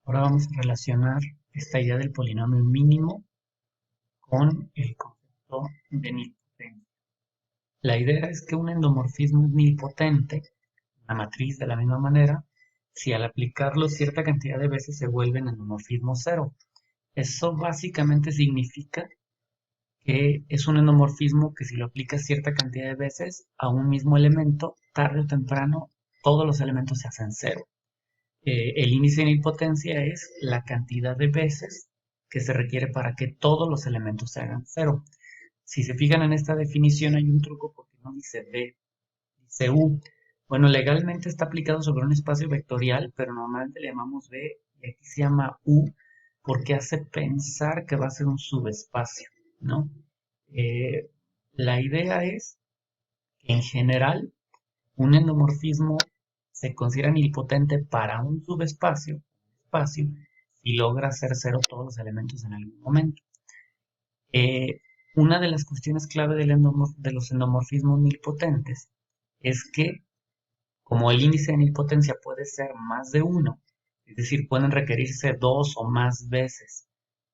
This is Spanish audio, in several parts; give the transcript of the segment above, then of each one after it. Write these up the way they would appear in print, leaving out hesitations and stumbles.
Ahora vamos a relacionar esta idea del polinomio mínimo con el concepto de nilpotencia. La idea es que un endomorfismo es nilpotente, la matriz de la misma manera, si al aplicarlo cierta cantidad de veces se vuelve en endomorfismo cero. Eso básicamente significa que es un endomorfismo que si lo aplicas cierta cantidad de veces a un mismo elemento, tarde o temprano todos los elementos se hacen cero. El índice de nilpotencia es la cantidad de veces que se requiere para que todos los elementos se hagan cero. Si se fijan en esta definición hay un truco porque no dice B, dice U. Bueno, legalmente está aplicado sobre un espacio vectorial, pero normalmente le llamamos B y aquí se llama U porque hace pensar que va a ser un subespacio, ¿no? Eh, la idea es que en general un endomorfismo se considera nilpotente para un subespacio, espacio, y logra hacer cero todos los elementos en algún momento. Eh, una de las cuestiones clave de los endomorfismos nilpotentes es que, como el índice de nilpotencia puede ser más de uno, es decir, pueden requerirse dos o más veces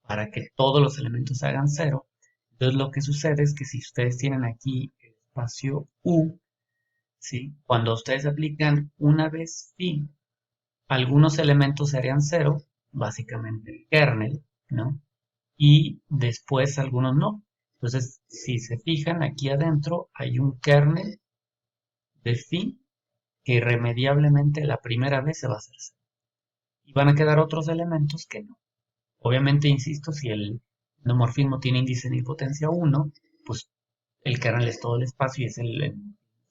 para que todos los elementos se hagan cero, entonces lo que sucede es que si ustedes tienen aquí el espacio U, ¿sí? Cuando ustedes aplican una vez phi, algunos elementos se harían cero, básicamente el kernel, ¿no? Y después algunos no. Entonces, si se fijan, aquí adentro hay un kernel de phi que irremediablemente la primera vez se va a hacer cero. Y van a quedar otros elementos que no. Obviamente, insisto, si el endomorfismo tiene índice de nilpotencia 1, pues el kernel es todo el espacio y es el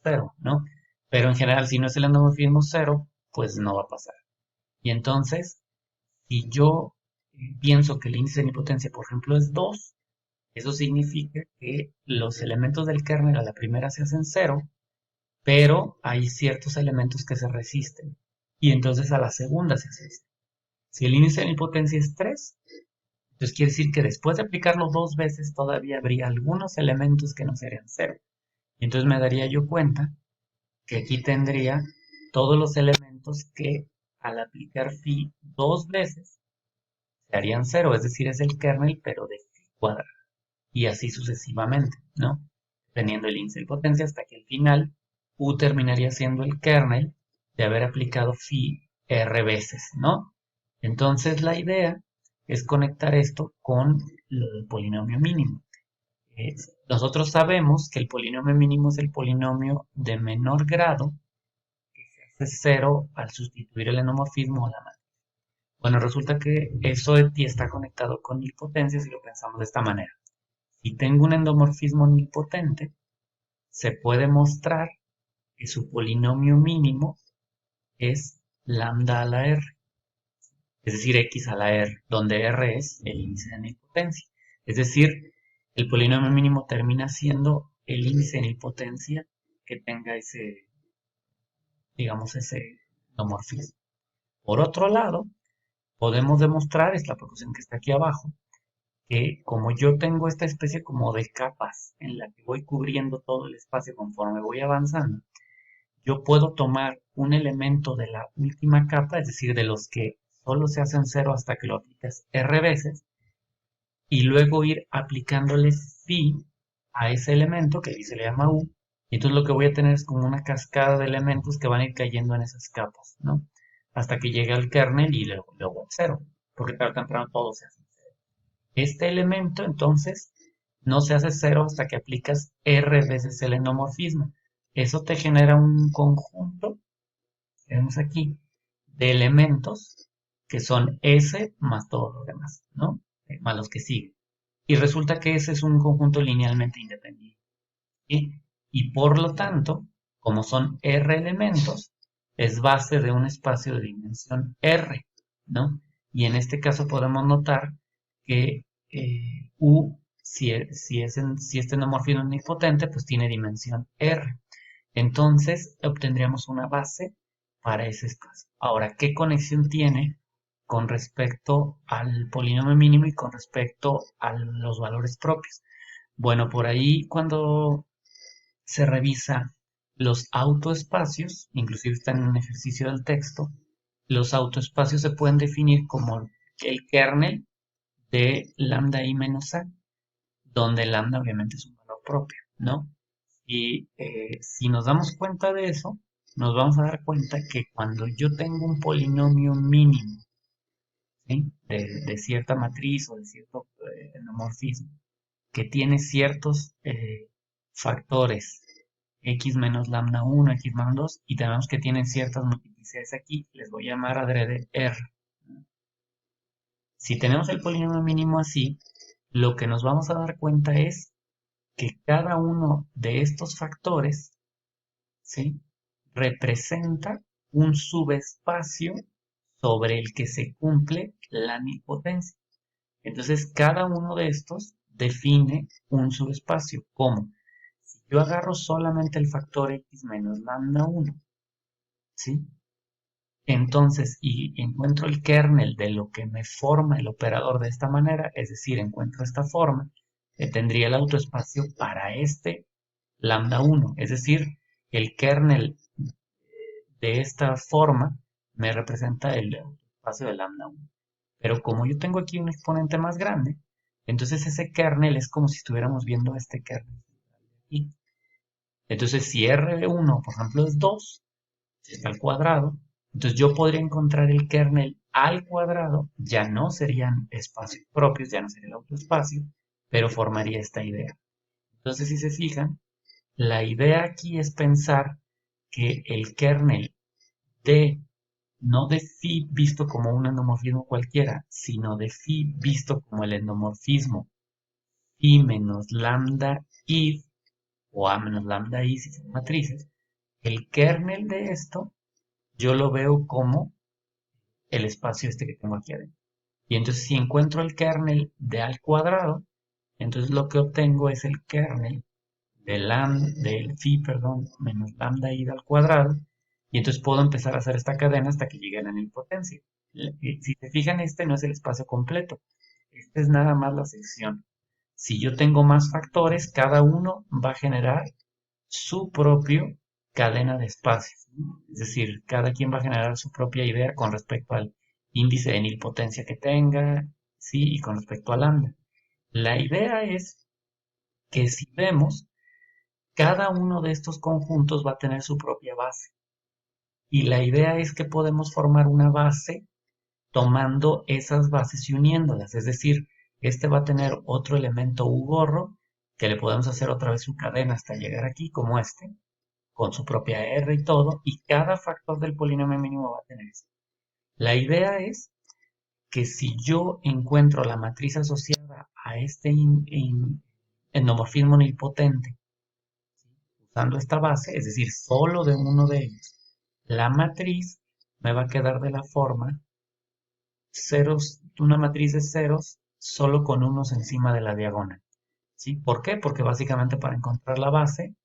cero, ¿no? Pero en general, si no es el endomorfismo cero, pues no va a pasar. Y entonces, si yo pienso que el índice de nilpotencia, por ejemplo, es 2, eso significa que los elementos del kernel a la primera se hacen cero, pero hay ciertos elementos que se resisten. Y entonces a la segunda se hace cero. Si el índice de nilpotencia es 3, entonces quiere decir que después de aplicarlo dos veces todavía habría algunos elementos que no serían cero. Y entonces me daría yo cuenta que aquí tendría todos los elementos que al aplicar phi dos veces se harían cero, es decir, es el kernel pero de phi cuadrado. Y así sucesivamente, ¿no? Teniendo el índice de potencia hasta que al final U terminaría siendo el kernel de haber aplicado phi r veces, ¿no? Entonces la idea es conectar esto con el polinomio mínimo. Nosotros sabemos que el polinomio mínimo es el polinomio de menor grado que se hace cero al sustituir el endomorfismo o la matriz. Bueno, resulta que eso de ti está conectado con nilpotencia si lo pensamos de esta manera. Si tengo un endomorfismo nilpotente, se puede mostrar que su polinomio mínimo es lambda a la r, es decir, x a la r, donde r es el índice de nilpotencia. Es decir, el polinomio mínimo termina siendo el índice de nilpotencia que tenga ese, digamos, ese endomorfismo. Por otro lado, podemos demostrar, es la proporción que está aquí abajo, que como yo tengo esta especie como de capas en la que voy cubriendo todo el espacio conforme voy avanzando, yo puedo tomar un elemento de la última capa, es decir, de los que solo se hacen cero hasta que lo aplicas r veces, y luego ir aplicándole phi a ese elemento que aquí se le llama u, y entonces lo que voy a tener es como una cascada de elementos que van a ir cayendo en esas capas, ¿no? Hasta que llegue al kernel y luego al cero, porque tarde o temprano todo se hace cero. Este elemento, entonces, no se hace cero hasta que aplicas R veces el endomorfismo. Eso te genera un conjunto, tenemos aquí, de elementos que son S más todos los demás, ¿no? Más los que siguen. Y resulta que ese es un conjunto linealmente independiente. ¿Sí? Y por lo tanto, como son R elementos, es base de un espacio de dimensión R, ¿no? Y en este caso podemos notar que U, si este endomorfismo es nilpotente, pues tiene dimensión R. Entonces obtendríamos una base para ese espacio. Ahora, ¿qué conexión tiene con respecto al polinomio mínimo y con respecto a los valores propios? Bueno, por ahí cuando se revisa los autoespacios, inclusive está en un ejercicio del texto, los autoespacios se pueden definir como el kernel de lambda i menos a, donde lambda obviamente es un valor propio, ¿no? Y si nos damos cuenta de eso, nos vamos a dar cuenta que cuando yo tengo un polinomio mínimo, ¿sí? de cierta matriz o de cierto endomorfismo, que tiene ciertos factores, x menos lambda 1, x menos 2, y tenemos que tienen ciertas multiplicidades aquí, les voy a llamar adrede R. Si tenemos el polinomio mínimo así, lo que nos vamos a dar cuenta es que cada uno de estos factores, ¿sí? representa un subespacio sobre el que se cumple la nilpotencia. Entonces, cada uno de estos define un subespacio. ¿Cómo? Si yo agarro solamente el factor x menos lambda 1, ¿sí? Entonces, y encuentro el kernel de lo que me forma el operador de esta manera, es decir, encuentro esta forma, tendría el autoespacio para este lambda 1, es decir, el kernel de esta forma me representa el espacio de lambda 1. Pero como yo tengo aquí un exponente más grande, entonces ese kernel es como si estuviéramos viendo este kernel aquí. Entonces si R1, por ejemplo, es 2, si está al cuadrado, entonces yo podría encontrar el kernel al cuadrado, ya no serían espacios propios, ya no sería el autoespacio, pero formaría esta idea. Entonces si se fijan, la idea aquí es pensar que el kernel de, no de phi visto como un endomorfismo cualquiera, sino de phi visto como el endomorfismo phi menos lambda i o a menos lambda i si son matrices, el kernel de esto yo lo veo como el espacio este que tengo aquí adentro. Y entonces si encuentro el kernel de al cuadrado, entonces lo que obtengo es el kernel del phi, perdón, menos lambda i al cuadrado, y entonces puedo empezar a hacer esta cadena hasta que llegue a la nilpotencia. Si se fijan, este no es el espacio completo, este es nada más la sección. Si yo tengo más factores, cada uno va a generar su propio cadena de espacios, ¿no? Es decir, cada quien va a generar su propia idea con respecto al índice de nilpotencia que tenga, sí, y con respecto al lambda. La idea es que si vemos, cada uno de estos conjuntos va a tener su propia base. Y la idea es que podemos formar una base tomando esas bases y uniéndolas. Es decir, este va a tener otro elemento u gorro que le podemos hacer otra vez su cadena hasta llegar aquí, como este, con su propia R y todo, y cada factor del polinomio mínimo va a tener eso. La idea es que si yo encuentro la matriz asociada a este endomorfismo nilpotente, usando esta base, es decir, solo de uno de ellos, la matriz me va a quedar de la forma ceros, una matriz de ceros solo con unos encima de la diagonal. ¿Sí? ¿Por qué? Porque básicamente para encontrar la base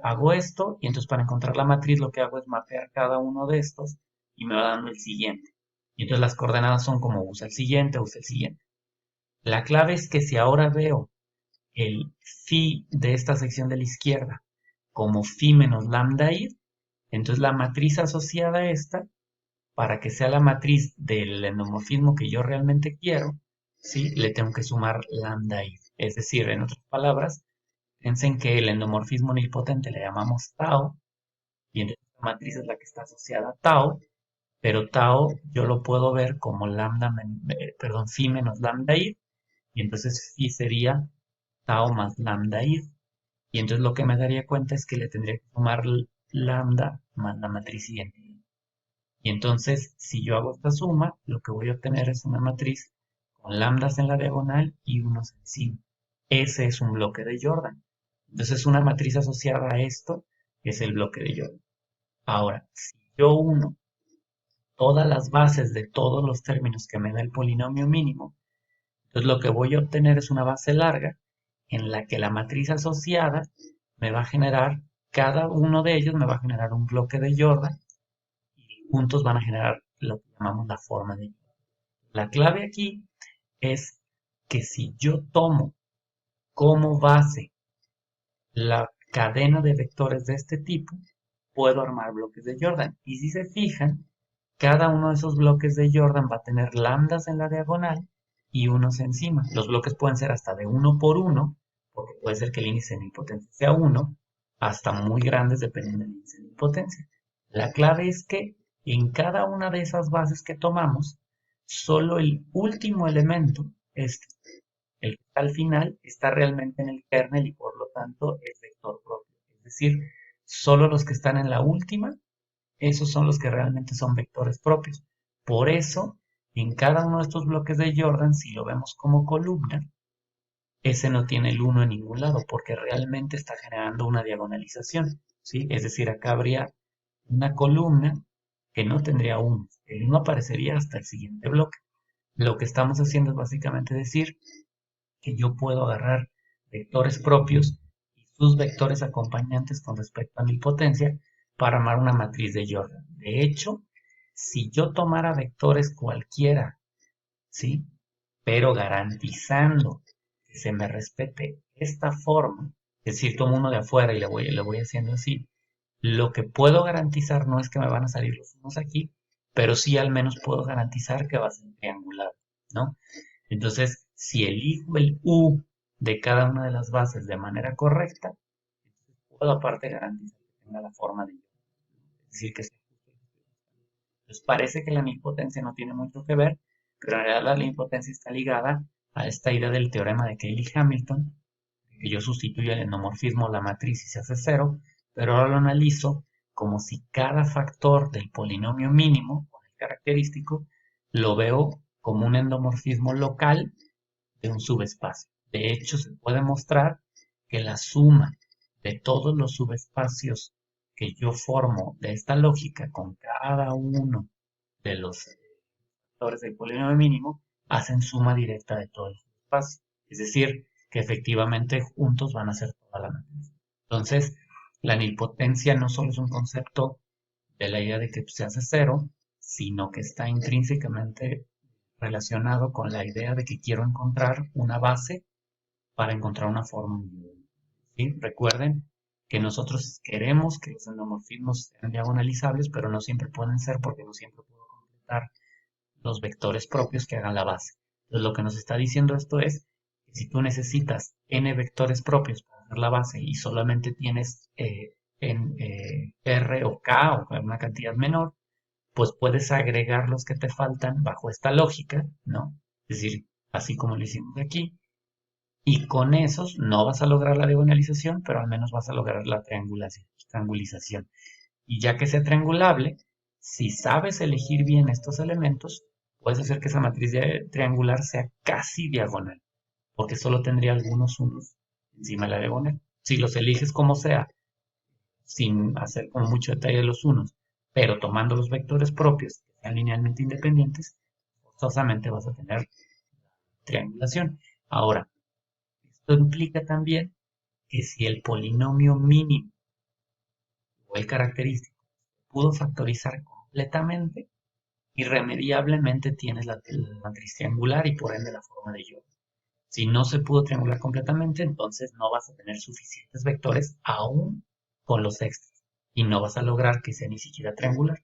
hago esto y entonces para encontrar la matriz lo que hago es mapear cada uno de estos y me va dando el siguiente. Y entonces las coordenadas son como usa el siguiente, usa el siguiente. La clave es que si ahora veo el phi de esta sección de la izquierda como phi menos lambda i, entonces la matriz asociada a esta, para que sea la matriz del endomorfismo que yo realmente quiero, ¿sí? Le tengo que sumar lambda i. Es decir, en otras palabras, piensen que el endomorfismo nilpotente le llamamos tau, y entonces la matriz es la que está asociada a tau, pero tau yo lo puedo ver como lambda, perdón, phi menos lambda i, y entonces phi sería tau más lambda i. Y entonces lo que me daría cuenta es que le tendría que sumar lambda más la matriz siguiente. Y entonces, si yo hago esta suma, lo que voy a obtener es una matriz con lambdas en la diagonal y unos encima. Ese es un bloque de Jordan. Entonces, una matriz asociada a esto es el bloque de Jordan. Ahora, si yo uno todas las bases de todos los términos que me da el polinomio mínimo, entonces lo que voy a obtener es una base larga en la que la matriz asociada me va a generar, cada uno de ellos me va a generar un bloque de Jordan y juntos van a generar lo que llamamos la forma de Jordan. La clave aquí es que si yo tomo como base la cadena de vectores de este tipo, puedo armar bloques de Jordan. Y si se fijan, cada uno de esos bloques de Jordan va a tener lambdas en la diagonal y unos encima. Los bloques pueden ser hasta de 1 por 1, porque puede ser que el índice de nilpotencia sea 1, hasta muy grandes dependiendo del índice de nilpotencia. La clave es que en cada una de esas bases que tomamos, solo el último elemento, este, el que está al final, está realmente en el kernel y por lo tanto es vector propio. Es decir, solo los que están en la última, esos son los que realmente son vectores propios. Por eso, en cada uno de estos bloques de Jordan, si lo vemos como columna, ese no tiene el 1 en ningún lado, porque realmente está generando una diagonalización, ¿sí? Es decir, acá habría una columna que no tendría 1. El 1 aparecería hasta el siguiente bloque. Lo que estamos haciendo es básicamente decir que yo puedo agarrar vectores propios y sus vectores acompañantes con respecto a mi potencia para armar una matriz de Jordan. De hecho, si yo tomara vectores cualquiera, ¿sí? Pero garantizando que se me respete esta forma, es decir, tomo uno de afuera y le voy haciendo así, lo que puedo garantizar no es que me van a salir los unos aquí, pero sí al menos puedo garantizar que va a ser triangular, ¿no? Entonces, si elijo el U de cada una de las bases de manera correcta, puedo aparte garantizar que tenga la forma de U. Es decir, que sea justo. Entonces, parece que la nilpotencia no tiene mucho que ver, pero en realidad la nilpotencia está ligada a esta idea del teorema de Cayley-Hamilton, que yo sustituyo el endomorfismo, la matriz y se hace cero, pero ahora lo analizo como si cada factor del polinomio mínimo, o el característico, lo veo como un endomorfismo local de un subespacio. De hecho, se puede mostrar que la suma de todos los subespacios que yo formo de esta lógica con cada uno de los factores del polinomio mínimo hacen suma directa de todo el subespacio. Es decir, que efectivamente juntos van a ser toda la matriz. Entonces, la nilpotencia no solo es un concepto de la idea de que se hace cero, sino que está intrínsecamente relacionado con la idea de que quiero encontrar una base para encontrar una forma individual. ¿Sí? Recuerden que nosotros queremos que los endomorfismos sean diagonalizables, pero no siempre pueden ser porque no siempre puedo completar los vectores propios que hagan la base. Entonces, lo que nos está diciendo esto es que si tú necesitas n vectores propios para hacer la base y solamente tienes r o k o una cantidad menor, pues puedes agregar los que te faltan bajo esta lógica, ¿no? Es decir, así como lo hicimos aquí, y con esos no vas a lograr la diagonalización, pero al menos vas a lograr la triangulización. Y ya que sea triangulable, si sabes elegir bien estos elementos, puedes hacer que esa matriz triangular sea casi diagonal, porque solo tendría algunos unos encima de la diagonal. Si los eliges como sea, sin hacer con mucho detalle los unos, pero tomando los vectores propios que sean linealmente independientes, forzosamente vas a tener triangulación. Ahora, esto implica también que si el polinomio mínimo o el característico pudo factorizar completamente, irremediablemente tienes la matriz triangular y por ende la forma de Jordan. Si no se pudo triangular completamente, entonces no vas a tener suficientes vectores aún con los extras y no vas a lograr que sea ni siquiera triangular.